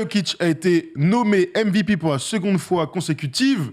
Jokic a été nommé MVP pour la seconde fois consécutive.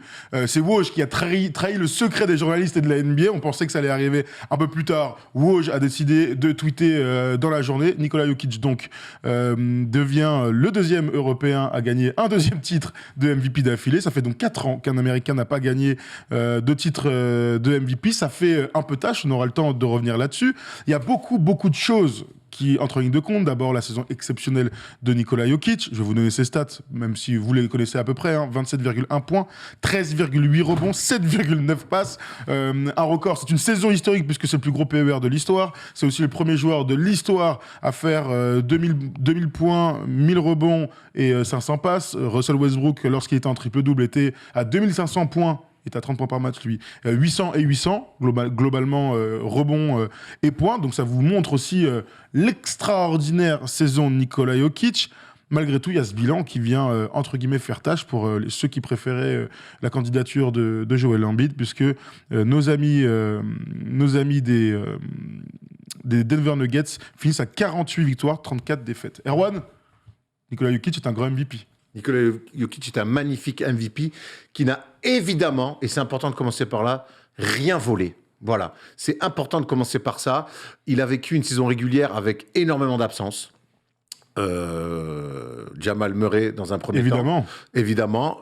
C'est Woj qui a trahi le secret des journalistes et de la NBA. On pensait que ça allait arriver un peu plus tard. Woj a décidé de tweeter dans la journée. Nikola Jokic donc devient le deuxième Européen à gagner un deuxième titre de MVP d'affilée. Ça fait donc 4 ans qu'un Américain n'a pas gagné de titre de MVP. Ça fait un peu tâche. On aura le temps de revenir là-dessus. Il y a beaucoup de choses qui entrent en ligne de compte. D'abord, la saison exceptionnelle de Nikola Jokic. Je vais vous donner ses stats, même si vous les connaissez à peu près. 27,1 points, 13,8 rebonds, 7,9 passes. Un record, c'est une saison historique puisque c'est le plus gros PER de l'histoire. C'est aussi le premier joueur de l'histoire à faire 2000 points, 1000 rebonds et 500 passes. Russell Westbrook, lorsqu'il était en triple-double, était à 2500 points. Il est à 30 points par match, lui. 800 et 800, globalement, rebonds et points. Donc ça vous montre aussi l'extraordinaire saison de Nikola Jokic. Malgré tout, il y a ce bilan qui vient, entre guillemets, faire tâche pour ceux qui préféraient la candidature de Joel Embiid, puisque nos amis des Denver Nuggets finissent à 48 victoires, 34 défaites. Erwan, Nikola Jokic est un grand MVP. Nikola Jokic est un magnifique MVP qui n'a évidemment, et c'est important de commencer par là, rien volé. Voilà, c'est important de commencer par ça. Il a vécu une saison régulière avec énormément d'absences. Jamal Murray dans un premier temps. Évidemment.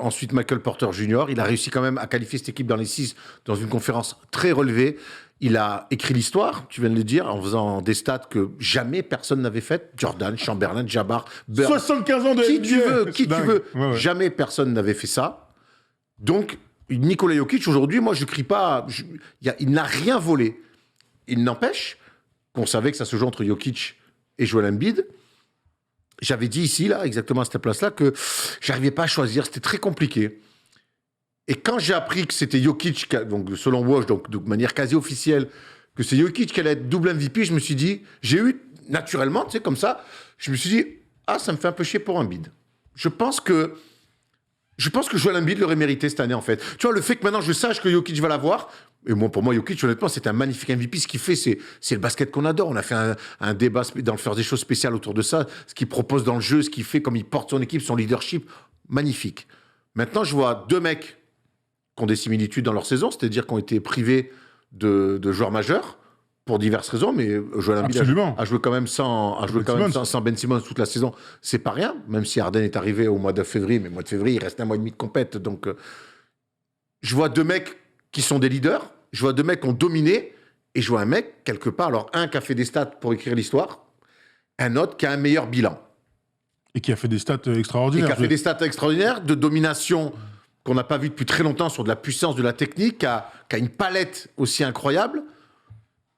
Ensuite, Michael Porter Jr. Il a réussi quand même à qualifier cette équipe dans les 6 dans une conférence très relevée. Il a écrit l'histoire, tu viens de le dire, en faisant des stats que jamais personne n'avait faites. Jordan, Chamberlain, Jabbar, Bird. 75 ans de Qui NBA. tu veux, qui tu veux. Ouais. Jamais personne n'avait fait ça. Donc, Nikola Jokic, aujourd'hui, moi, je crie pas... il n'a rien volé. Il n'empêche qu'on savait que ça se joue entre Jokic et Joel Embiid. J'avais dit ici, là, exactement à cette place-là, que j'arrivais pas à choisir. C'était très compliqué. Et quand j'ai appris que c'était Jokic, donc selon Woj, donc de manière quasi officielle, que c'est Jokic qui allait être double MVP, je me suis dit, j'ai eu naturellement, tu sais, comme ça, je me suis dit, ça me fait un peu chier pour Embiid. Je pense que Joel Embiid l'aurait mérité cette année, en fait. Tu vois, le fait que maintenant je sache que Jokic va l'avoir, et moi, pour moi, Jokic, honnêtement, c'est un magnifique MVP. Ce qu'il fait, c'est le basket qu'on adore. On a fait un débat dans le Faire des choses spéciales autour de ça, ce qu'il propose dans le jeu, ce qu'il fait, comme il porte son équipe, son leadership, magnifique. Maintenant, je vois deux mecs qui ont des similitudes dans leur saison, c'est-à-dire qui ont été privés de joueurs majeurs pour diverses raisons, mais Joel Embiid a joué quand même sans Ben Simmons toute la saison. C'est pas rien, même si Harden est arrivé au mois de février, mais au mois de février, il reste un mois et demi de compète. Donc, je vois deux mecs qui sont des leaders, je vois deux mecs qui ont dominé, et je vois un mec, quelque part, alors un qui a fait des stats pour écrire l'histoire, un autre qui a un meilleur bilan. Et qui a fait des stats extraordinaires. Et qui a fait des stats extraordinaires, de domination qu'on n'a pas vu depuis très longtemps, sur de la puissance, de la technique, qui a une palette aussi incroyable.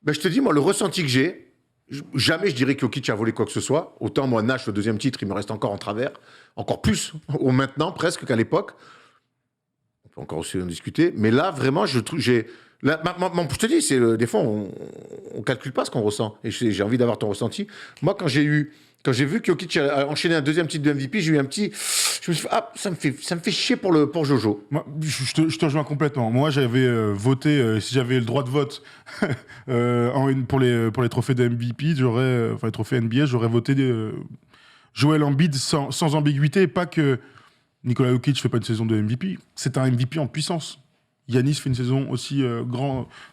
Ben, je te dis, moi, le ressenti que j'ai, jamais je dirais que Jokic a volé quoi que ce soit. Autant, moi, Nash, le deuxième titre, il me reste encore en travers. Encore plus, au maintenant, presque, qu'à l'époque. On peut encore aussi en discuter. Mais là, vraiment, je trouve... je te dis, des fois, on ne calcule pas ce qu'on ressent. Et j'ai envie d'avoir ton ressenti. Moi, quand j'ai vu que Jokic a enchaîné un deuxième titre de MVP, j'ai eu un petit... Je me suis dit, ça me fait chier pour Jojo. Moi, je te rejoins complètement. Moi, j'avais voté, si j'avais le droit de vote pour les trophées de MVP, les trophées NBA, j'aurais voté Joel Embiid sans ambiguïté. Pas que Nikola Jokic ne fait pas une saison de MVP, c'est un MVP en puissance. Yanis fait une saison aussi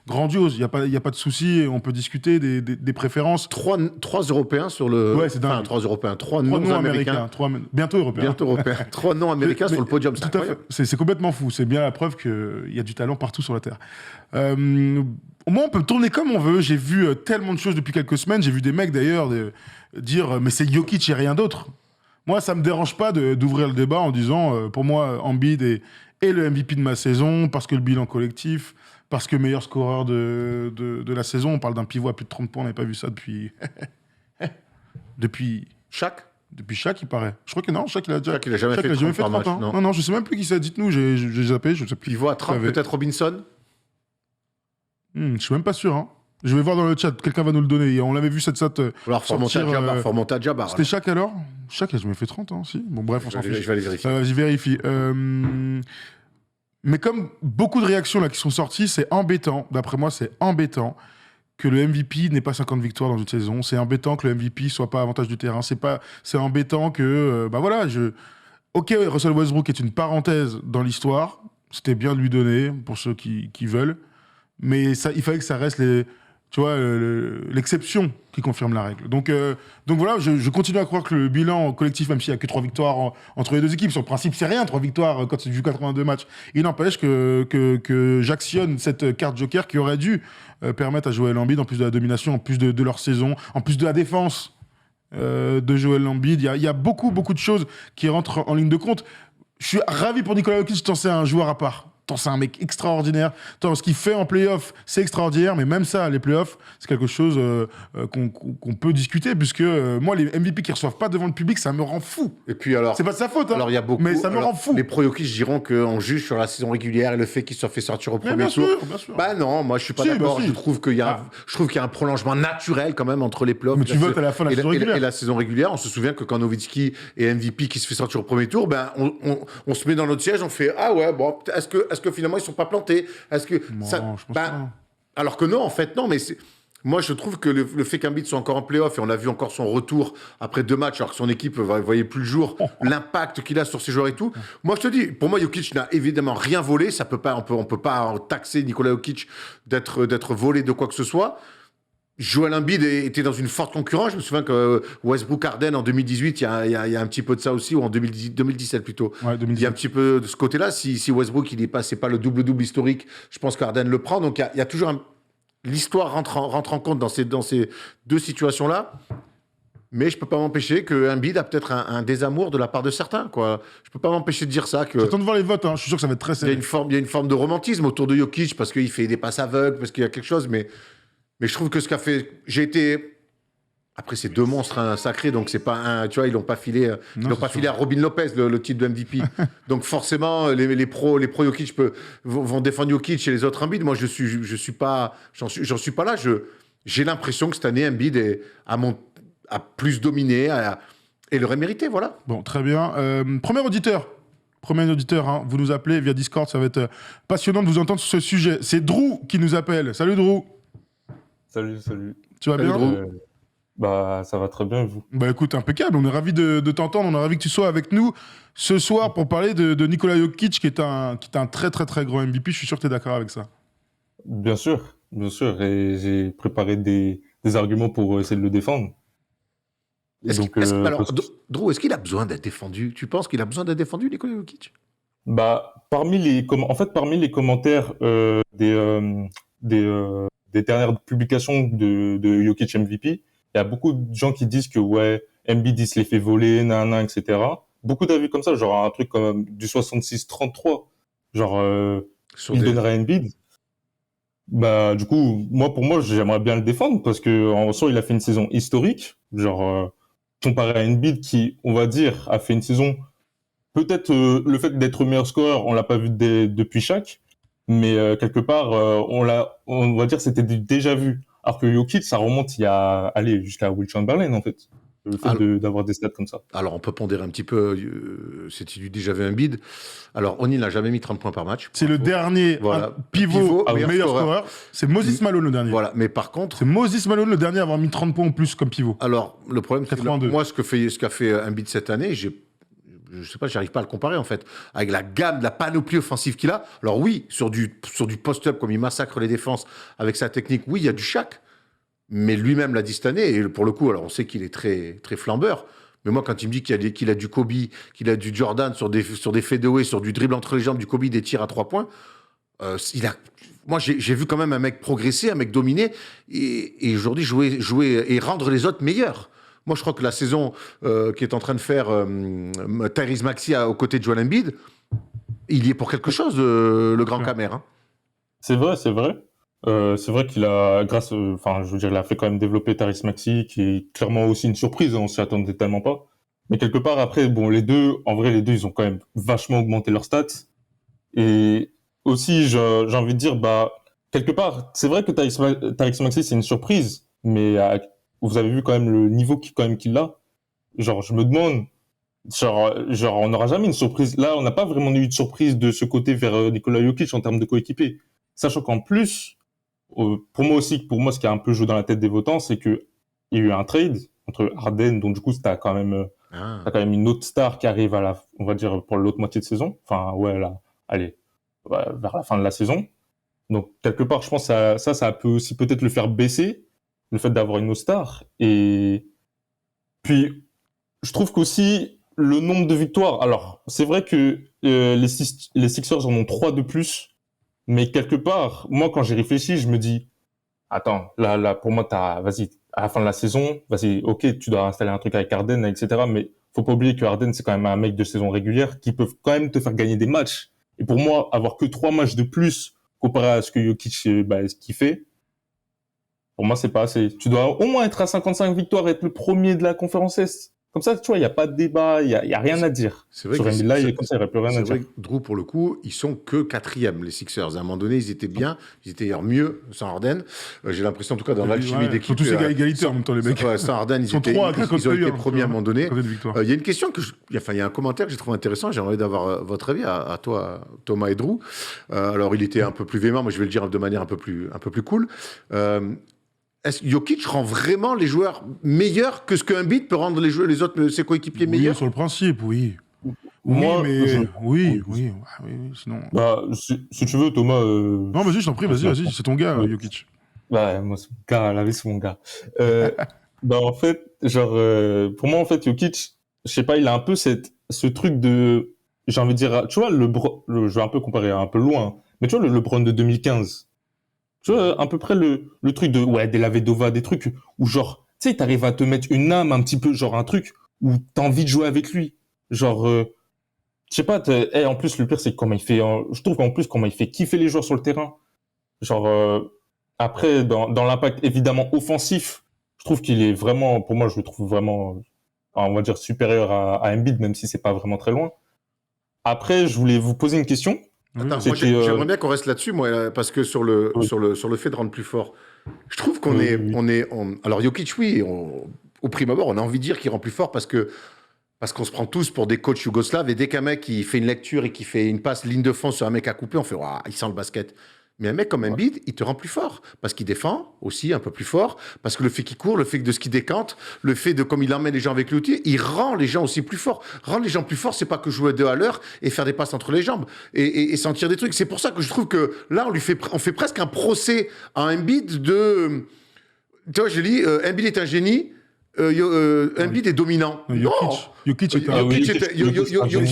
grandiose. Il n'y a pas de souci. On peut discuter des préférences. Trois Européens sur le... Ouais, c'est dingue. Enfin, 3 Européens. 3 non-américains. Bientôt Européens. 3 non-américains sur le podium. Tout à fait. C'est complètement fou. C'est bien la preuve qu'il y a du talent partout sur la Terre. Moi, on peut tourner comme on veut. J'ai vu tellement de choses depuis quelques semaines. J'ai vu des mecs, d'ailleurs, dire « mais c'est Jokic et rien d'autre ». Moi, ça ne me dérange pas d'ouvrir le débat en disant pour moi, Embiid est le MVP de ma saison, parce que le bilan collectif, parce que meilleur scoreur de la saison. On parle d'un pivot à plus de 30 points, on n'avait pas vu ça depuis... Shaq, il paraît. Je crois que non, Shaq, il a jamais fait 30 ans. Non, je sais même plus qui c'est. Dites-nous, j'ai zappé, je sais plus. Pivot à 30, peut-être Robinson. Je suis même pas sûr, hein. Je vais voir dans le chat, quelqu'un va nous le donner. On l'avait vu cette stat. Alors, faut remonter à Jabbar. C'était Shaq alors? Shaq, je me fais 30 ans, si. Bon, bref, on s'en fiche. Je vais aller vérifier. Vas-y, vérifie. Mais comme beaucoup de réactions là qui sont sorties, c'est embêtant, d'après moi, c'est embêtant que le MVP n'ait pas 50 victoires dans une saison. C'est embêtant que le MVP soit pas avantage du terrain. C'est embêtant que, ok, Russell Westbrook est une parenthèse dans l'histoire. C'était bien de lui donner pour ceux qui veulent. Mais ça, il fallait que ça reste l'exception qui confirme la règle. Donc voilà, je continue à croire que le bilan collectif, même s'il n'y a que 3 victoires entre les deux équipes, sur le principe, c'est rien, 3 victoires quand tu joues 82 matchs. Il n'empêche que j'actionne cette carte joker qui aurait dû permettre à Joel Embiid, en plus de la domination, en plus de leur saison, en plus de la défense de Joel Embiid. Il y a beaucoup de choses qui rentrent en ligne de compte. Je suis ravi pour Nikola Jokic, tant c'est un joueur à part. Tant c'est un mec extraordinaire. Tant ce qu'il fait en play-off, c'est extraordinaire. Mais même ça, les play-offs, c'est quelque chose qu'on peut discuter. Puisque moi, les MVP qui reçoivent pas devant le public, ça me rend fou. Et puis alors... C'est pas de sa faute, hein, alors, il y a beaucoup, mais ça me rend fou. Les pro-Jokic diront qu'on juge sur la saison régulière et le fait qu'il soit fait sortir au premier bien tour. Bien sûr. Bah non, moi je suis pas d'accord. Si. Je trouve qu'il y a un prolongement naturel quand même entre les play-offs Mais tu votes à la fin de la saison régulière. Et la saison régulière. On se souvient que quand Nowitzki est MVP qui se fait sortir au premier tour, ben on se met dans notre siège, on fait ah ouais bon, est-ce que finalement ils sont pas plantés? Est-ce que non, ça, je pense pas. alors que non, en fait non, mais moi, je trouve que le fait qu'Embiid soit encore en play-off, et on a vu encore son retour après 2 matchs, alors que son équipe ne voyait plus le jour, l'impact qu'il a sur ses joueurs et tout. Moi, je te dis, pour moi, Jokic n'a évidemment rien volé. Ça peut pas, on peut pas taxer Nikola Jokic d'être volé de quoi que ce soit. Joel Embiid était dans une forte concurrence. Je me souviens que Westbrook-Harden en 2018, il y a un petit peu de ça aussi, ou en 2017 plutôt. Ouais, 2017. Il y a un petit peu de ce côté-là. Si Westbrook, c'est pas le double-double historique, je pense qu'Harden le prend. Donc, il y a toujours l'histoire rentre en compte dans ces 2 situations-là. Mais je peux pas m'empêcher que Embiid a peut-être un désamour de la part de certains, quoi. Je peux pas m'empêcher de dire ça. J'attends de voir les votes, hein. Je suis sûr que ça va être très serré. Il y a une forme de romantisme autour de Jokic parce qu'il fait des passes aveugles, parce qu'il y a quelque chose, mais je trouve que ce qu'a fait... Après, c'est 2 monstres sacrés, donc c'est pas tu vois, ils l'ont pas filé, à Robin Lopez, le titre de MVP. Donc forcément, les pros Jokic vont défendre Jokic et les autres Embiid. Moi, j'en suis pas là. J'ai l'impression que cette année, Embiid a plus dominé et l'aurait mérité, voilà. Bon, très bien. Premier auditeur, hein, vous nous appelez via Discord, ça va être passionnant de vous entendre sur ce sujet. C'est Drew qui nous appelle. Salut Drew. Salut. Tu vas bien, Drew. Ça va très bien, et vous? Bah écoute, impeccable, on est ravis de t'entendre, on est ravis que tu sois avec nous ce soir pour parler de Nikola Jokic qui est un très très très grand MVP, je suis sûr que tu es d'accord avec ça. Bien sûr, et j'ai préparé des arguments pour essayer de le défendre. Alors, Drew, est-ce qu'il a besoin d'être défendu? Tu penses qu'il a besoin d'être défendu, Nikola Jokic? Parmi les commentaires des dernières publications de Jokic MVP, il y a beaucoup de gens qui disent que ouais, Embiid il se les fait voler, nanana, etc. Beaucoup d'avis comme ça, genre un truc comme du 66-33, genre il donnerait Embiid. Du coup, pour moi, j'aimerais bien le défendre parce que en soi, il a fait une saison historique, genre comparé à Embiid qui, on va dire, a fait une saison peut-être le fait d'être meilleur scoreur, on l'a pas vu depuis Shaq, mais quelque part, on va dire, c'était déjà vu. Alors que Jokic, ça remonte jusqu'à Will Chamberlain, en fait. Le fait d'avoir des stats comme ça. Alors, on peut pondérer un petit peu, c'était du déjà vu Embiid. Alors, O'Neal n'a jamais mis 30 points par match. C'est le dernier pivot meilleur scoreur. C'est Moses Malone le dernier. Voilà, mais par contre... C'est Moses Malone le dernier à avoir mis 30 points en plus comme pivot. Alors, le problème, c'est que moi, ce qu'a fait Embiid cette année, je sais pas, j'arrive pas à le comparer en fait, avec la gamme, la panoplie offensive qu'il a. Alors oui, sur du post-up, comme il massacre les défenses avec sa technique, oui, il y a du Shaq, mais lui-même l'a dit cette année, et pour le coup, alors on sait qu'il est très, très flambeur, mais moi quand il me dit qu'il a du Kobe, qu'il a du Jordan sur des fadeaways, sur du dribble entre les jambes, du Kobe, des tirs à 3 points, moi j'ai vu quand même un mec progresser, un mec dominer, et aujourd'hui jouer et rendre les autres meilleurs. Moi, je crois que la saison qu'est en train de faire Tyrese Maxey aux côtés de Joel Embiid, il y est pour quelque chose, le grand Camer. Hein. C'est vrai. C'est vrai qu'il a, il a fait quand même développer Tyrese Maxey, qui est clairement aussi une surprise, on s'y attendait tellement pas. Mais quelque part, après, les deux, ils ont quand même vachement augmenté leurs stats. Et aussi, j'ai envie de dire, quelque part, c'est vrai que Tyrese Maxey, c'est une surprise, mais vous avez vu quand même le niveau qu'il a. Genre, je me demande, on n'aura jamais une surprise. Là, on n'a pas vraiment eu de surprise de ce côté vers Nikola Jokic en termes de coéquipier. Sachant qu'en plus, pour moi aussi, ce qui a un peu joué dans la tête des votants, c'est que il y a eu un trade entre Harden, donc du coup, t'as quand même une autre star qui arrive on va dire, pour l'autre moitié de saison. Enfin, ouais, là, allez, vers la fin de la saison. Donc, quelque part, je pense que ça peut aussi peut-être le faire baisser, le fait d'avoir une autre star. Et puis, je trouve qu'aussi, le nombre de victoires, alors, c'est vrai que les Sixers en ont 3 de plus, mais quelque part, moi, quand j'ai réfléchi, je me dis, attends, là, pour moi, vas-y, à la fin de la saison, vas-y, ok, tu dois installer un truc avec Harden, etc., mais faut pas oublier que Harden, c'est quand même un mec de saison régulière qui peut quand même te faire gagner des matchs. Et pour moi, avoir que 3 matchs de plus comparé à ce que Jokic, ce qu'il fait, pour moi, c'est pas assez. Tu dois au moins être à 55 victoires, être le premier de la conférence Est. Comme ça, tu vois, il n'y a pas de débat, il y a rien à dire. C'est vrai sur que Embiid, comme ça, il n'y aurait plus rien à dire. vrai que Drew, pour le coup, ils sont que 4e, les Sixers. À un moment donné, ils étaient bien, ils étaient mieux sans Harden. J'ai l'impression, en tout cas, dans l'alchimie d'équipe. Ils sont tous égalité en même temps, les mecs. Sans Harden, ils ont été premiers à un moment donné. Il y a une question il y a un commentaire que j'ai trouvé intéressant. J'ai envie d'avoir votre avis à toi, Thomas et Drew. Alors, il était un peu plus véhément, mais je vais le dire de manière un peu plus cool. Est-ce que Jokic rend vraiment les joueurs meilleurs que ce qu'un Embiid peut rendre les autres, ses coéquipiers meilleurs? Sur le principe, oui. Moi, oui, sinon... Bah, si tu veux, Thomas... Non, vas-y, je t'en prie, vas-y, c'est ton gars, Jokic. Bah, moi, c'est mon gars, la vie, c'est mon gars. Bah, en fait, genre, pour moi, en fait, Jokic, je sais pas, il a un peu ce truc de... J'ai envie de dire, tu vois, je vais un peu comparer un peu loin, mais tu vois, le LeBron de 2015... Tu vois, à peu près le truc des Lavedova, des trucs où genre, tu sais, t'arrives à te mettre une âme un petit peu, genre un truc où t'as envie de jouer avec lui. Genre, je sais pas, en plus, le pire, c'est comment il fait, je trouve qu'en plus, comment il fait kiffer les joueurs sur le terrain. Genre, après, dans l'impact évidemment offensif, je trouve qu'il est vraiment, pour moi, je le trouve vraiment, on va dire, supérieur à Embiid, même si c'est pas vraiment très loin. Après, je voulais vous poser une question. Attends, moi, j'aimerais bien qu'on reste là-dessus, moi, parce que sur le fait de rendre plus fort, je trouve qu'on alors Jokic, oui, au prime abord, on a envie de dire qu'il rend plus fort parce qu'on se prend tous pour des coachs yougoslaves et dès qu'un mec il fait une lecture et qu'il fait une passe ligne de fond sur un mec à couper, on fait waouh, il sent le basket. Mais un mec comme Embiid, il te rend plus fort parce qu'il défend aussi un peu plus fort, parce que le fait qu'il court, le fait de ce qu'il décante, le fait de comme il emmène les gens avec l'outil, il rend les gens aussi plus forts. Rendre les gens plus forts, c'est pas que jouer 2 à l'heure et faire des passes entre les jambes et sentir des trucs. C'est pour ça que je trouve que là, on fait presque un procès à Embiid de... Tu vois, je dis, Embiid est un génie. Embiid est dominant. Jokic est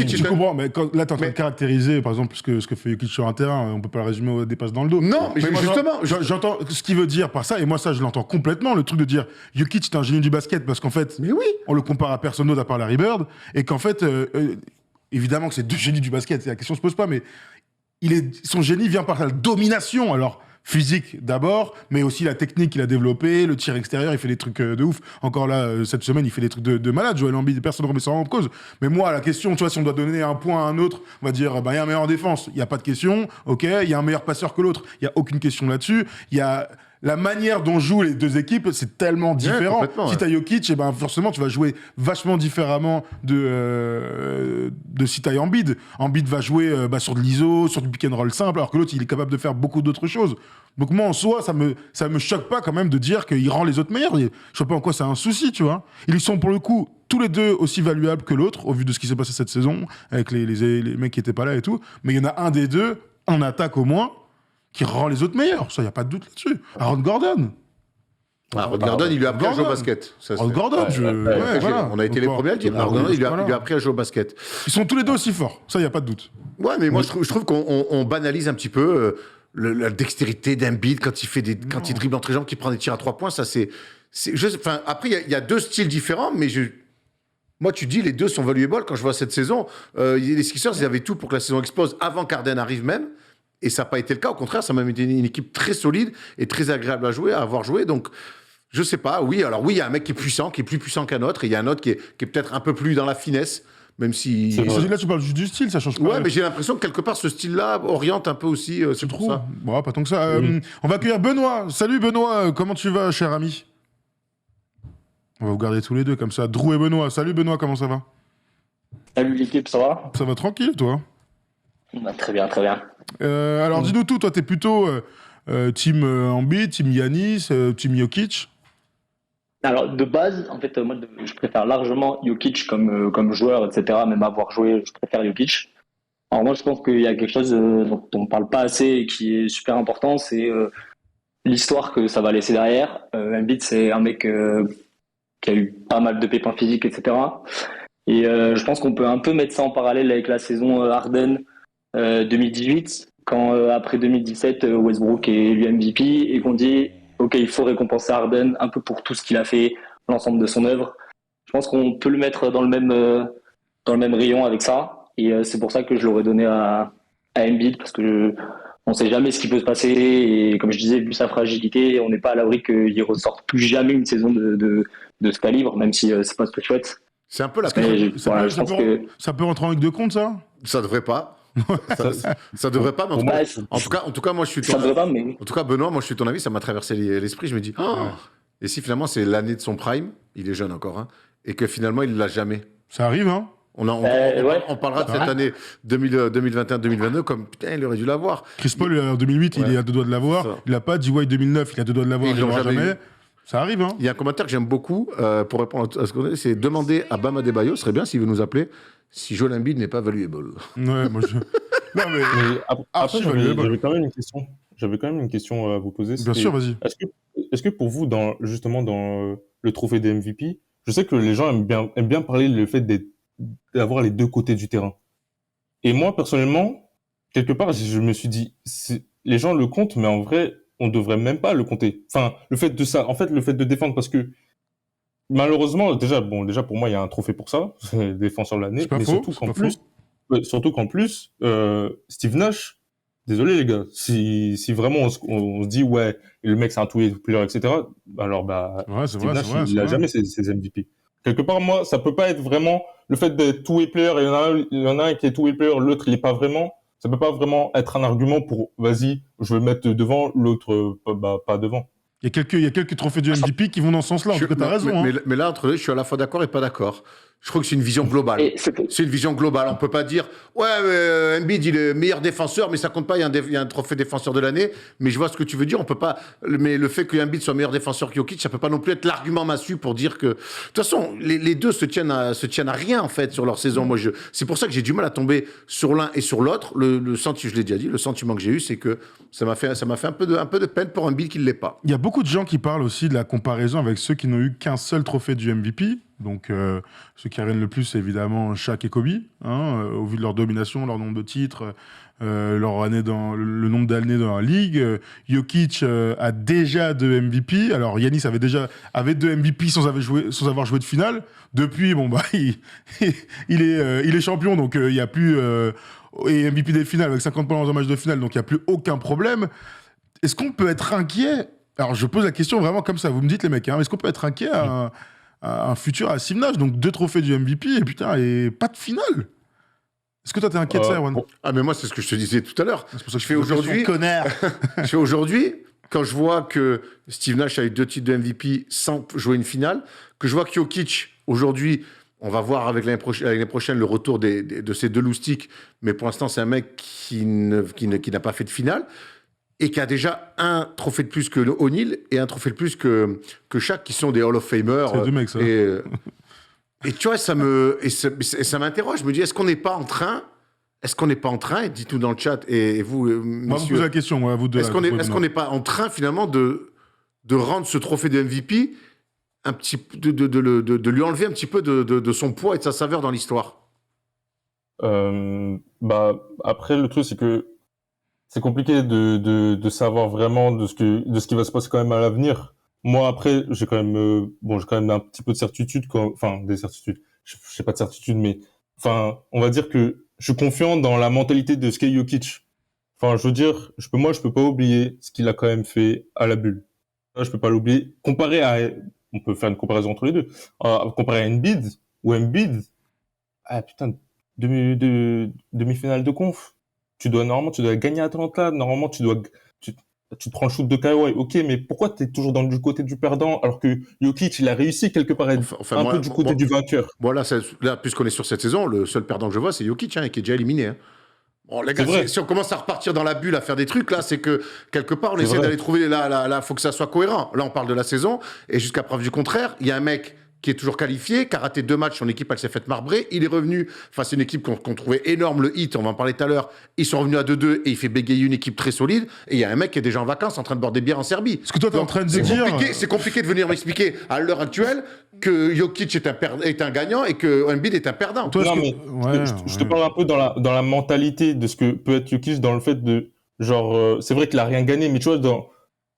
tu comprends, mais là, t'es en train de caractériser, par exemple, ce que fait Jokic sur un terrain, on peut pas le résumer à des passes dans le dos. Non, mais justement... J'entends ce qu'il veut dire par ça, et moi, ça, je l'entends complètement, le truc de dire Jokic est un génie du basket, parce qu'en fait, on le compare à personne d'autre à part Larry Bird, et qu'en fait, évidemment que c'est 2 génies du basket, la question se pose pas, mais son génie vient par la domination, alors... physique d'abord, mais aussi la technique qu'il a développée, le tir extérieur, il fait des trucs de ouf. Encore là, cette semaine, il fait des trucs de malade. Joel Embiid, personne ne remet ça en cause. Mais moi, la question, tu vois, si on doit donner un point à un autre, on va dire, il y a un meilleur en défense. Il n'y a pas de question. OK, il y a un meilleur passeur que l'autre. Il n'y a aucune question là-dessus. Il y a... La manière dont jouent les 2 équipes, c'est tellement différent. Si t'as Jokic, forcément, tu vas jouer vachement différemment de si t'as Embiid. Embiid va jouer sur de l'ISO, sur du pick and roll simple, alors que l'autre, il est capable de faire beaucoup d'autres choses. Donc moi, en soi, ça me choque pas quand même de dire qu'il rend les autres meilleurs. Je sais pas en quoi c'est un souci, tu vois. Ils sont pour le coup tous les 2 aussi valuables que l'autre, au vu de ce qui s'est passé cette saison, avec les mecs qui étaient pas là et tout. Mais il y en a un des 2, en attaque au moins, qui rend les autres meilleurs. Ça, il n'y a pas de doute là-dessus. Aaron Gordon. Aaron Gordon, il lui a appris à jouer au basket. Aaron Gordon, on a été les premiers à le dire. Aaron Gordon, il lui a appris à jouer au basket. Ils sont tous les 2 aussi forts. Ça, il n'y a pas de doute. Ouais, mais moi, je trouve qu'on banalise un petit peu la dextérité d'Embiid quand il dribble entre les jambes, qu'il prend des tirs à 3 points. Ça, après, il y a 2 styles différents, mais moi, tu dis, les 2 sont valuables. Quand je vois cette saison, les Sixers, ils avaient tout pour que la saison explose avant qu'Harden arrive même. Et ça n'a pas été le cas. Au contraire, ça a même été une équipe très solide et très agréable à avoir joué. Donc, je sais pas. Oui, il y a un mec qui est puissant, qui est plus puissant qu'un autre. Et il y a un autre qui est peut-être un peu plus dans la finesse, même si... Là, tu parles juste du style, ça change pas. Ouais, mais j'ai l'impression que quelque part, ce style-là oriente un peu aussi. Tu trouves ça. Bon, pas tant que ça. On va accueillir Benoît. Salut Benoît, comment tu vas, cher ami? On va vous garder tous les 2 comme ça. Drew et Benoît. Salut Benoît, comment ça va? Salut l'équipe, ça va? Ça va tranquille, toi? Très bien, très bien. Alors dis-nous tout, toi t'es plutôt Team Embiid, Team Giannis, Team Jokic? Alors, de base, en fait, moi, je préfère largement Jokic comme joueur, etc. Même avoir joué, je préfère Jokic. Alors, moi, je pense qu'il y a quelque chose dont on ne parle pas assez et qui est super important, c'est l'histoire que ça va laisser derrière. Embiid, c'est un mec qui a eu pas mal de pépins physiques, etc. Et je pense qu'on peut un peu mettre ça en parallèle avec la saison Harden 2018, quand après 2017, Westbrook est élu MVP et qu'on dit ok, il faut récompenser Harden un peu pour tout ce qu'il a fait, l'ensemble de son œuvre. Je pense qu'on peut le mettre dans le même rayon avec ça. Et c'est pour ça que je l'aurais donné à Embiid, parce que on ne sait jamais ce qui peut se passer. Et comme je disais, vu sa fragilité, on n'est pas à l'abri qu'il ressorte plus jamais une saison de ce calibre, même si c'est pas ce que je souhaite. C'est un peu la Mais Ça, voilà, peut, je ça pense peut- que ça peut rentrer en ligue de compte, ça? Ça devrait pas. Ça devrait pas, mais Pour moi, en tout cas, moi, je suis ça ton... devrait pas, mais En tout cas, Benoît, moi, je suis ton avis, ça m'a traversé l'esprit. Je me dis, oh, et si finalement, c'est l'année de son prime, il est jeune encore, hein, et que finalement, il l'a jamais. Ça arrive, hein? ouais. On parlera de cette Ouais. année 2021-2022 comme putain, il aurait dû l'avoir. Chris Paul, en 2008, il Ouais. est à deux doigts de l'avoir. Ça. Il l'a pas. D. White, 2009, il a deux doigts de l'avoir. Ils Il l'ont l'aura jamais jamais. eu. Ça arrive, hein? Il y a un commentaire que j'aime beaucoup pour répondre à ce qu'on dit, c'est demander à Bam Adebayo, ce serait bien s'il veut nous appeler, si Joel Embiid n'est pas valuable. Ouais, moi je. Non, mais. Mais Archi après, valuable. j'avais quand même une question. J'avais quand même une question à vous poser. Bien c'est- sûr, vas-y. Est-ce que pour vous, justement dans le trophée des MVP, je sais que les gens aiment bien parler le fait d'avoir les deux côtés du terrain. Et moi, personnellement, quelque part, je me suis dit, les gens le comptent, mais en vrai, on devrait même pas le compter. Enfin, le fait de défendre, parce que malheureusement, déjà pour moi, il y a un trophée pour ça, c'est le défenseur de l'année, C'est pas mais faux, surtout c'est qu'en pas plus, surtout qu'en plus, Steve Nash, désolé les gars, si vraiment on se dit ouais, le mec c'est un two-way player, etc. Alors Ouais, c'est Steve vrai, Nash, c'est vrai. il a jamais ses MVP. Quelque part, moi, ça peut pas être vraiment le fait d'être two-way player. Il y en a un qui est two-way player, l'autre il est pas vraiment. Ça peut pas vraiment être un argument pour vas-y, je vais le mettre devant, l'autre pas devant. Il y a quelques trophées du MVP qui vont dans ce sens-là. En tout cas, t'as raison. Mais, hein. mais là, entre deux, je suis à la fois d'accord et pas d'accord. Je crois que c'est une vision globale. et C'est une vision globale. On peut pas dire, ouais, Embiid, il est meilleur défenseur, mais ça compte pas, il y a un trophée défenseur de l'année. Mais je vois ce que tu veux dire. On peut pas, mais le fait que Embiid soit meilleur défenseur que Jokic, ça peut pas non plus être l'argument massu pour dire que, de toute façon, les deux se tiennent à rien, en fait, sur leur saison. Moi, c'est pour ça que j'ai du mal à tomber sur l'un et sur l'autre. Le sentiment, je l'ai déjà dit, le sentiment que j'ai eu, c'est que ça m'a fait un peu de peine pour Embiid qui ne l'est pas. Il y a beaucoup de gens qui parlent aussi de la comparaison avec ceux qui n'ont eu qu'un seul trophée du MVP. Donc, ceux qui reviennent le plus, c'est évidemment Shaq et Kobe, hein, au vu de leur domination, leur nombre de titres, leur année le nombre d'années dans la ligue. Jokic a déjà 2 MVP. Alors, Giannis avait 2 MVP sans avoir joué de finale. Depuis, bon, bah, il est champion, donc il n'y a plus. Et MVP des finales avec 50 points dans un match de finale, donc il n'y a plus aucun problème. Est-ce qu'on peut être inquiet? Alors, je pose la question vraiment comme ça. Vous me dites, les mecs, hein, est-ce qu'on peut être inquiet à un futur à Steve Nash? Donc, 2 trophées du MVP et putain, et pas de finale. Est-ce que toi, t'es inquiet de ça, Erwan? Ah, mais moi, c'est ce que je te disais tout à l'heure. C'est pour ça que Je fais aujourd'hui. Connard. Je fais aujourd'hui, quand je vois que Steve Nash a eu 2 titres de MVP sans jouer une finale, que je vois que Jokic, aujourd'hui, on va voir avec l'année prochaine le retour de ces 2 loustiques, mais pour l'instant, c'est un mec qui n'a pas fait de finale et qui a déjà un trophée de plus que O'Neal et un trophée de plus que Shaq, qui sont des Hall of Famers. C'est 2 mecs, ça. Et tu vois, ça m'interroge. Je me dis, est-ce qu'on n'est pas en train, et dites-nous dans le chat, et vous, Moi, vous messieurs, posez la question, moi, à vous deux. est-ce qu'on n'est pas en train, finalement, de rendre ce trophée de MVP un petit, de lui enlever un petit peu de son poids et de sa saveur dans l'histoire? Après, le truc, c'est que c'est compliqué de savoir vraiment de ce qui va se passer quand même à l'avenir. Moi, après, j'ai quand même un petit peu de certitude, des certitudes. Je sais pas de certitude, mais, on va dire que je suis confiant dans la mentalité de ce qu'est Jokic. Enfin, je veux dire, je peux pas oublier ce qu'il a quand même fait à la bulle. Là, je peux pas l'oublier. On peut faire une comparaison entre les deux. Comparé à Embiid, putain, demi-finale de conf. Tu dois gagner Atlanta. Normalement, tu te prends le shoot de Kawhi. Ok, mais pourquoi t'es toujours du côté du perdant alors que Jokic, il a réussi quelque part à être peu du côté du vainqueur. Bon, là, puisqu'on est sur cette saison, le seul perdant que je vois, c'est Jokic, hein, qui est déjà éliminé. Hein. Bon, les gars, C'est vrai. si on commence à repartir dans la bulle, à faire des trucs, là, c'est que quelque part, on C'est essaie vrai. d'aller trouver. Là, faut que ça soit cohérent. Là, on parle de la saison, et jusqu'à preuve du contraire, il y a un mec qui est toujours qualifié, qui a raté 2 matchs, son équipe, elle s'est faite marbrer. Il est revenu face à une équipe qu'on trouvait énorme, le Heat, on va en parler tout à l'heure. Ils sont revenus à 2-2 et il fait bégayer une équipe très solide. Et il y a un mec qui est déjà en vacances en train de boire des bières en Serbie. Ce que toi, t'es en Donc, train de c'est dire. c'est compliqué de venir m'expliquer à l'heure actuelle que Jokic est un gagnant et que Embiid est un perdant. Toi, Non, est-ce mais que- ouais, je te ouais. parle un peu dans la mentalité de ce que peut être Jokic, dans le fait de, genre, c'est vrai qu'il a rien gagné, mais tu vois,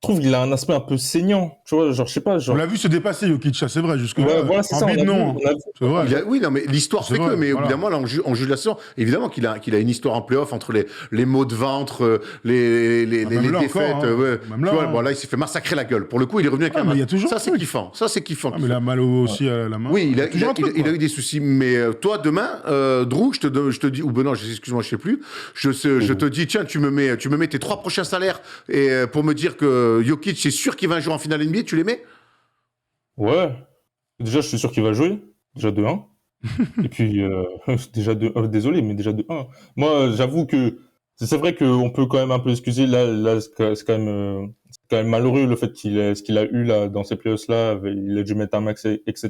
je trouve qu'il a un aspect un peu saignant, tu vois, genre, je sais pas, On genre, l'a vu se dépasser, Jokic, ça c'est vrai, jusque-là. ouais, voilà, c'est ça, Embiid, on a vu, non. on a vu. C'est vrai. Oui, non, mais l'histoire C'est fait que, vrai, mais voilà. évidemment, là, on juge la saison. Évidemment qu'il a une histoire en playoff entre les maux de ventre, les même là défaites. encore, hein. Ouais. Même Tu là, vois, hein. bon, là, il s'est fait massacrer la gueule. Pour le coup, il est revenu avec Ah, un mais il y match. a toujours Ça, un c'est truc. kiffant. Ça, c'est kiffant. Ah, mais il a mal aussi à la main. Oui, il a toujours un truc, il a quoi. eu des soucis. Mais toi, demain, Drew, je te dis, ou Benoît, excuse-moi, je sais plus. Je te dis, tiens, tu me mets tes 3 prochains salaires et pour me dire que Jokic, c'est sûr qu'il va jouer en finale NBA, tu les mets? Ouais. Déjà, je suis sûr qu'il va jouer. Déjà de 1. Et puis, déjà de désolé, mais déjà de 1. Moi, j'avoue que c'est vrai qu'on peut quand même un peu excuser. Là, c'est quand même malheureux le fait ce qu'il a eu là dans ces playoffs-là. Il a dû mettre un max, etc.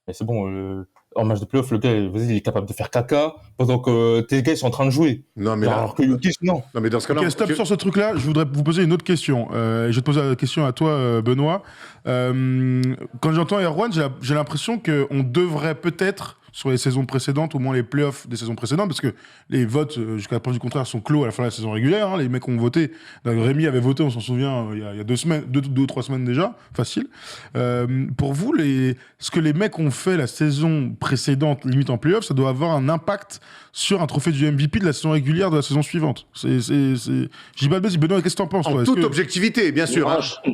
Mais c'est bon, en match de playoff, le gars, vas-y, il est capable de faire caca pendant que tes gars ils sont en train de jouer. Non, mais Genre, là, alors que Jokic, non. non, mais dans ce cas-là, Ok, stop sur ce truc-là. Je voudrais vous poser une autre question. Je vais te poser la question à toi, Benoît. Quand j'entends Erwan, j'ai l'impression qu'on devrait peut-être, sur les saisons précédentes, au moins les playoffs des saisons précédentes, parce que les votes, jusqu'à la preuve du contraire, sont clos à la fin de la saison régulière. Hein, les mecs ont voté. Rémi avait voté, on s'en souvient, il y a 2 semaines, 2 ou 3 semaines déjà, facile. Pour vous, ce que les mecs ont fait la saison précédente, limite en playoff, ça doit avoir un impact sur un trophée du MVP de la saison régulière de la saison suivante. Je dis pas de bêtises. Benoît, qu'est-ce que t'en penses, toi? en Est-ce toute que- objectivité, bien sûr. Non, Hein.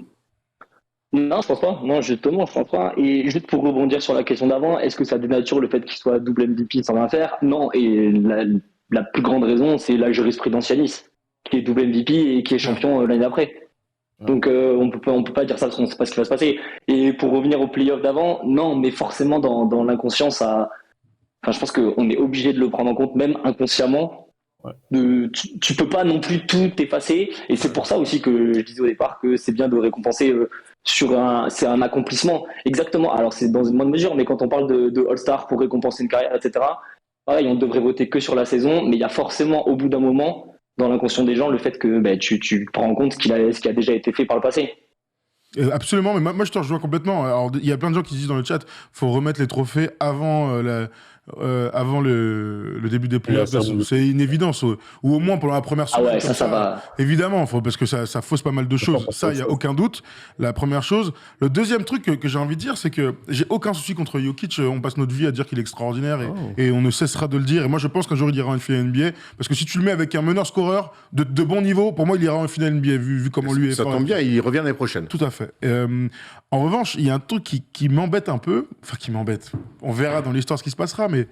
non, je pense pas. Non, justement, je pense pas. Et juste pour rebondir sur la question d'avant, est-ce que ça dénature le fait qu'il soit double MVP sans rien faire? Non. Et la plus grande raison, c'est la jurisprudence Yanis, qui est double MVP et qui est champion l'année d'après. Donc on peut pas dire ça parce qu'on ne sait pas ce qui va se passer. Et pour revenir au playoff d'avant, non, mais forcément dans l'inconscient, enfin, je pense qu'on est obligé de le prendre en compte, même inconsciemment. Ouais. Tu peux pas non plus tout effacer, et c'est pour ça aussi que je disais au départ que c'est bien de récompenser c'est un accomplissement. Exactement. Alors c'est dans une moindre mesure, mais quand on parle de All-Star pour récompenser une carrière, etc. Pareil, on devrait voter que sur la saison, mais il y a forcément au bout d'un moment dans l'inconscient des gens le fait que tu prends en compte ce qui a déjà été fait par le passé. Absolument, mais moi je te rejoins complètement. Alors, il y a plein de gens qui disent dans le chat, faut remettre les trophées avant avant le début des playoffs. La cérémonie. C'est une évidence, ou au moins pendant la première Ah semaine. ouais, comme ça va. Évidemment, parce que ça fausse pas mal de choses. parce Ça, que il y a ça- aucun doute. La première chose. Le deuxième truc que j'ai envie de dire, c'est que j'ai aucun souci contre Jokic. On passe notre vie à dire qu'il est extraordinaire et on ne cessera de le dire. Et moi, je pense qu'un jour, il ira en finale NBA. Parce que si tu le mets avec un meneur-scoreur de bon niveau, pour moi, il ira en finale NBA, vu comment lui est Ça fort. tombe bien, il revient l'année prochaine. Tout à fait. En revanche, il y a un truc qui m'embête un peu. Enfin, qui m'embête. On verra dans l'histoire ce qui se passera, mais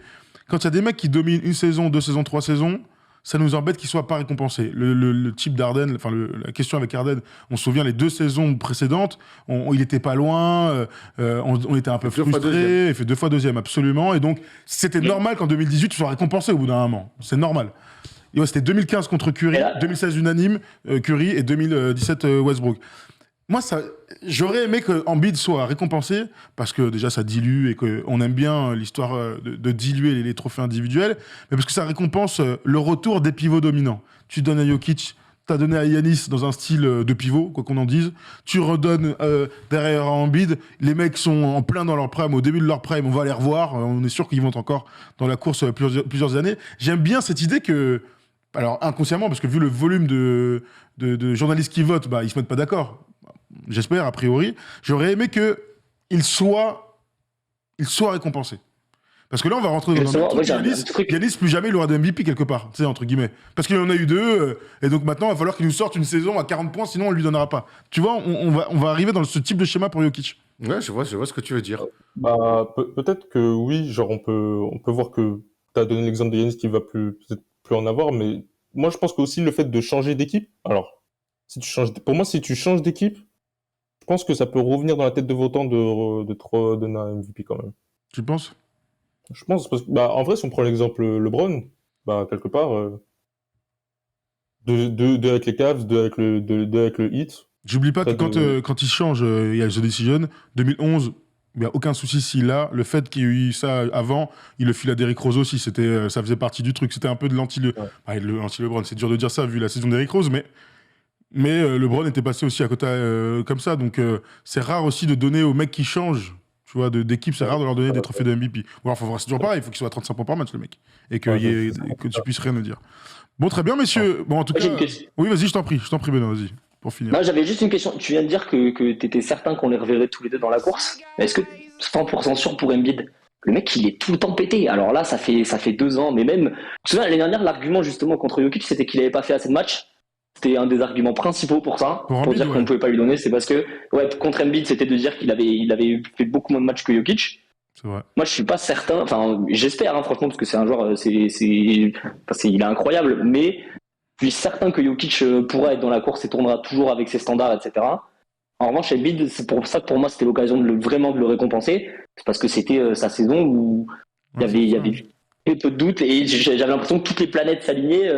quand il y a des mecs qui dominent une saison, 2 saisons, 3 saisons, ça nous embête qu'ils soient pas récompensés. Le type d'Arden, enfin la question avec Arden, on se souvient les 2 saisons précédentes, il était pas loin, on était un peu 2 fois frustrés, deuxième. il fait 2 fois deuxième, absolument, et donc c'était normal qu'en 2018 tu sois récompensé au bout d'un moment. C'est normal. Et ouais, c'était 2015 contre Curry, Et là- 2016 unanime Curry et 2017 Westbrook. Moi, j'aurais aimé que Embiid soit récompensé parce que déjà ça dilue et qu'on aime bien l'histoire de diluer les trophées individuels, mais parce que ça récompense le retour des pivots dominants. Tu donnes à Jokic, t'as donné à Giannis dans un style de pivot, quoi qu'on en dise. Tu redonnes derrière à Embiid. Les mecs sont en plein dans leur prime, au début de leur prime, on va les revoir. On est sûr qu'ils vont être encore dans la course plusieurs années. J'aime bien cette idée que, alors inconsciemment, parce que vu le volume de journalistes qui votent, ils se mettent pas d'accord. J'espère, a priori. J'aurais aimé qu'il soit récompensé. Parce que là, on va rentrer dans un Justement, autre ouais, truc. j'ai un truc. Giannis, plus jamais, il aura de MVP quelque part, tu sais, entre guillemets. Parce qu'il en a eu 2, et donc maintenant, il va falloir qu'il nous sorte une saison à 40 points, sinon on lui donnera pas. Tu vois, on va arriver dans ce type de schéma pour Jokic. Ouais, je vois ce que tu veux dire. Bah, peut-être que oui, genre on peut voir que tu as donné l'exemple de Yanis qui va peut-être plus en avoir, mais moi je pense qu'aussi le fait de changer d'équipe, alors pour moi si tu changes d'équipe, je pense que ça peut revenir dans la tête de votant de te donner un MVP quand même. Tu penses? Je pense parce que en vrai si on prend l'exemple LeBron, quelque part Deux avec les Cavs, deux avec le Heat. J'oublie pas que Ça, quand il change, il y a The Decision, 2011, il n'y a aucun souci s'il a. Le fait qu'il y ait eu ça avant, il le file à Derrick Rose aussi. Ça faisait partie du truc. C'était un peu de l'anti-LeBron. C'est dur de dire ça vu la saison d'Derrick Rose, mais LeBron était passé aussi à côté comme ça. Donc c'est rare aussi de donner aux mecs qui changent. Tu vois, d'équipe, c'est rare de leur donner des trophées de MVP. Ou alors, c'est toujours pareil, il faut qu'il soit à 35 points par match, le mec. Et que tu puisses rien me dire. Bon, très bien, messieurs. Bon, en tout Moi, cas. j'ai une question. Oui, vas-y, je t'en prie, Benoît, vas-y, pour finir. Non, j'avais juste une question. Tu viens de dire que tu étais certain qu'on les reverrait tous les deux dans la course. Mais est-ce que 100% sûr pour Embiid? Le mec, il est tout le temps pété. Alors là, ça fait 2 ans, mais même. Tu te souviens, l'année dernière, l'argument justement contre Jokic, c'était qu'il n'avait pas fait assez de matchs. C'était un des arguments principaux pour ça, Pour pour Embiid, dire qu'on ne pouvait pas lui donner. C'est parce que, contre Embiid, c'était de dire qu'il avait fait beaucoup moins de matchs que Jokic. C'est vrai. Moi, je suis pas certain. Enfin, j'espère, franchement, parce que c'est un joueur, il est incroyable. Mais je suis certain que Jokic pourra être dans la course et tournera toujours avec ses standards, etc. En revanche, Embiid, c'est pour ça que pour moi, c'était l'occasion vraiment de le récompenser. C'est parce que c'était sa saison où il y avait très peu de doutes et j'avais l'impression que toutes les planètes s'alignaient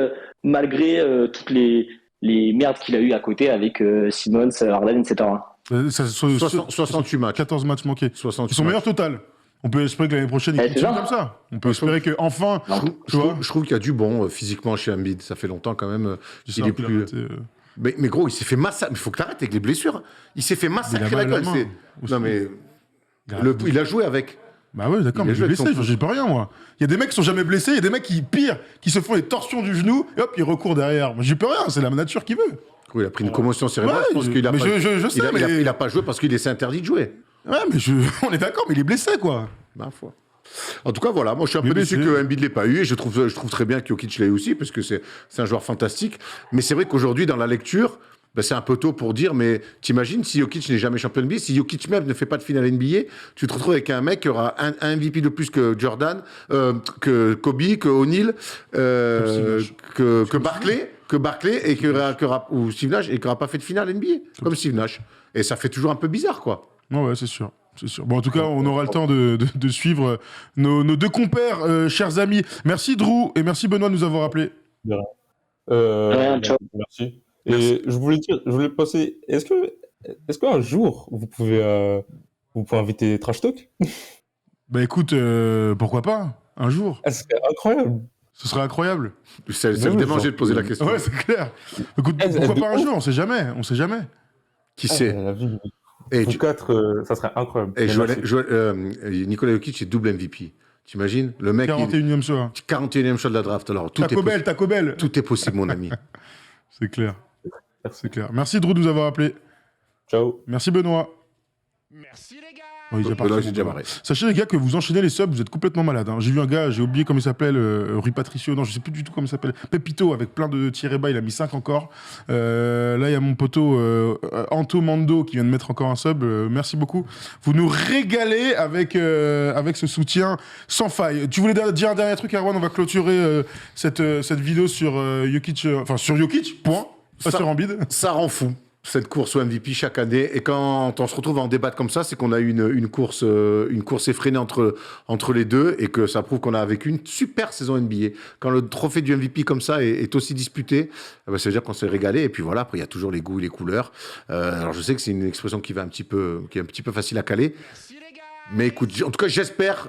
malgré toutes les merdes qu'il a eu à côté avec Simmons, Harden, etc. 68 matchs. 14 matchs manqués. 68 C'est son meilleur total. On peut espérer que l'année prochaine, il c'est continue ça. comme ça. On peut espérer qu'enfin. Je trouve qu'il y a du bon physiquement chez Embiid. Ça fait longtemps quand même. Il est plus. Mais gros, il s'est fait massacrer. Mais il faut que tu arrêtes avec les blessures. Il s'est fait massacrer la gueule. Non, mais. Il a joué avec. Bah ouais, d'accord, mais je suis blessé, j'ai pas rien, moi. Il y a des mecs qui sont jamais blessés, il y a des mecs qui se font les torsions du genou, et hop, ils recourent derrière. Moi, j'y peux rien, c'est la nature qui veut. Oui, il a pris une commotion cérébrale, je pense qu'il a mais pas... je sais, mais... Il a pas joué parce qu'il s'est interdit de jouer. Ouais, mais on est d'accord, mais il est blessé, quoi. Ma foi. En tout cas, voilà, moi je suis un peu déçu que Embiid ne l'ait pas eu, et je trouve très bien que Jokic l'ait eu aussi, parce que c'est un joueur fantastique. Mais c'est vrai qu'aujourd'hui, dans la lecture, c'est un peu tôt pour dire, mais t'imagines si Jokic n'est jamais champion NBA, si Jokic même ne fait pas de finale NBA, tu te retrouves avec un mec qui aura un MVP de plus que Jordan, que Kobe, que O'Neal, que Barkley, et ou Steve Nash, et qui n'aura pas fait de finale NBA, comme Steve Nash. Et ça fait toujours un peu bizarre, quoi. Ouais, c'est sûr. C'est sûr. Bon, en tout cas, on aura le temps de suivre nos deux compères, chers amis. Merci Drew et merci Benoît de nous avoir appelés. Ciao. Merci. Et je voulais passer. Est-ce qu'un jour vous pouvez inviter Trash Talk? Bah écoute, pourquoi pas un jour. Ce serait incroyable. Ce serait incroyable. Ça me démangeait de poser la question. Ouais, c'est clair. Écoute, pourquoi pas un jour? On sait jamais. Qui sait? Vous quatre, ça serait incroyable. Nikola Jokic est double MVP. T'imagines? Le mec. 41e choix. 41e choix de la draft. Alors, Taco Bell. Tout est possible, mon ami. C'est clair. C'est clair. Merci Drew de nous avoir appelés. Ciao. Merci Benoît. Merci les gars. Oh, j'ai déjà marré. Sachez les gars que vous enchaînez les subs, vous êtes complètement malade. J'ai vu un gars, j'ai oublié comment il s'appelle, Rui Patricio, non je sais plus du tout comment il s'appelle, Pepito avec plein de tirés bas, il a mis 5 encore. Là il y a mon poteau Anto Mando qui vient de mettre encore un sub, merci beaucoup. Vous nous régalez avec ce soutien sans faille. Tu voulais dire un dernier truc Erwan, on va clôturer cette vidéo sur Jokic, sur Jokic, point, pas sur Embiid. Ça rend fou. Cette course au MVP chaque année. Et quand on se retrouve à en débattre comme ça, c'est qu'on a eu une course effrénée entre les deux et que ça prouve qu'on a vécu une super saison NBA. Quand le trophée du MVP comme ça est aussi disputé, ça veut dire qu'on s'est régalé. Et puis voilà, après, il y a toujours les goûts et les couleurs. Alors je sais que c'est une expression qui est un petit peu facile à caler. Mais écoute, en tout cas, j'espère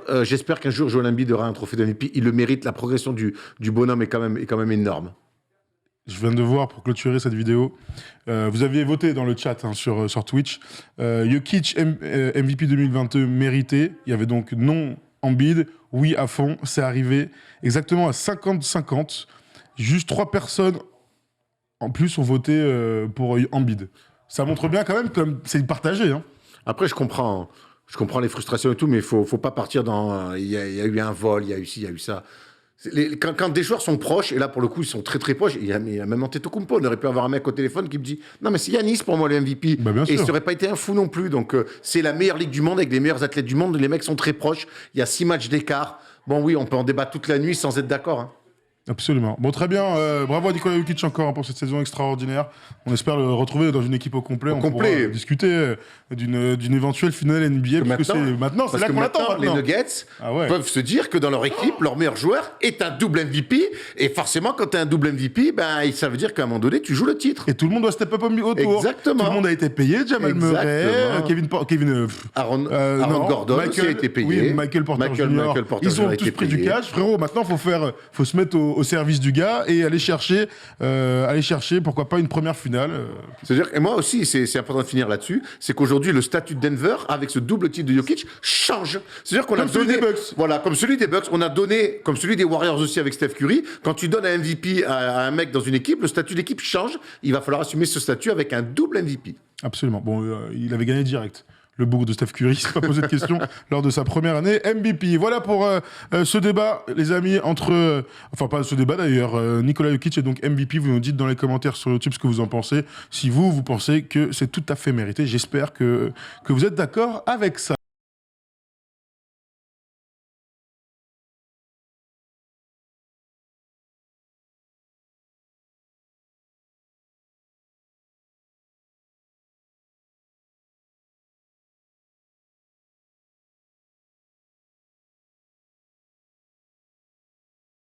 qu'un jour, Joel Embiid aura un trophée de MVP. Il le mérite. La progression du bonhomme est quand même énorme. Je viens de voir pour clôturer cette vidéo. Vous aviez voté dans le chat sur Twitch. Jokic MVP 2022 mérité. Il y avait donc non Embiid, oui à fond. C'est arrivé exactement à 50-50. Juste 3 personnes en plus ont voté pour Embiid. Ça montre bien quand même que c'est partagé. Hein. Après, je comprends les frustrations et tout, mais il faut pas partir dans... Il y a eu un vol, il y a eu ci, il y a eu ça. Quand des joueurs sont proches, et là pour le coup ils sont très très proches, il y a même Antetokounmpo, on aurait pu avoir un mec au téléphone qui me dit non mais c'est Yanis pour moi le MVP, et ça aurait pas été un fou non plus, donc c'est la meilleure ligue du monde avec les meilleurs athlètes du monde, les mecs sont très proches, il y a 6 matchs d'écart, bon oui on peut en débattre toute la nuit sans être d'accord. Hein. Absolument. Bon, très bien. Bravo à Nikola Jokic encore pour cette saison extraordinaire. On espère le retrouver dans une équipe au complet. On pourra discuter d'une éventuelle finale NBA. Parce que c'est là qu'on attend maintenant. Les Nuggets peuvent se dire que dans leur équipe, leur meilleur joueur est un double MVP. Et forcément, quand tu as un double MVP, ben, ça veut dire qu'à un moment donné, tu joues le titre. Et tout le monde doit step up autour. Exactement. Tout le monde a été payé. Jamal Murray, Aaron Gordon aussi a été payé. Oui, Michael Porter Jr. Ils ont tous pris du cash. Frérot, maintenant, faut se mettre au service du gars et aller chercher, pourquoi pas, une première finale. C'est-à-dire, et moi aussi, c'est important de finir là-dessus, c'est qu'aujourd'hui, le statut de Denver, avec ce double titre de Jokic, change. C'est-à-dire qu'on a donné... celui des Bucks. Voilà, comme celui des Bucks, on a donné, comme celui des Warriors aussi avec Steph Curry, quand tu donnes un MVP à un mec dans une équipe, le statut d'équipe change, il va falloir assumer ce statut avec un double MVP. Absolument. Bon, il avait gagné direct. Le bourg de Steph Curry, il s'est pas posé de questions lors de sa première année MVP. Voilà pour ce débat, les amis, enfin, pas ce débat d'ailleurs. Nikola Jokic est donc MVP. Vous nous dites dans les commentaires sur YouTube ce que vous en pensez. Si vous pensez que c'est tout à fait mérité, j'espère que vous êtes d'accord avec ça.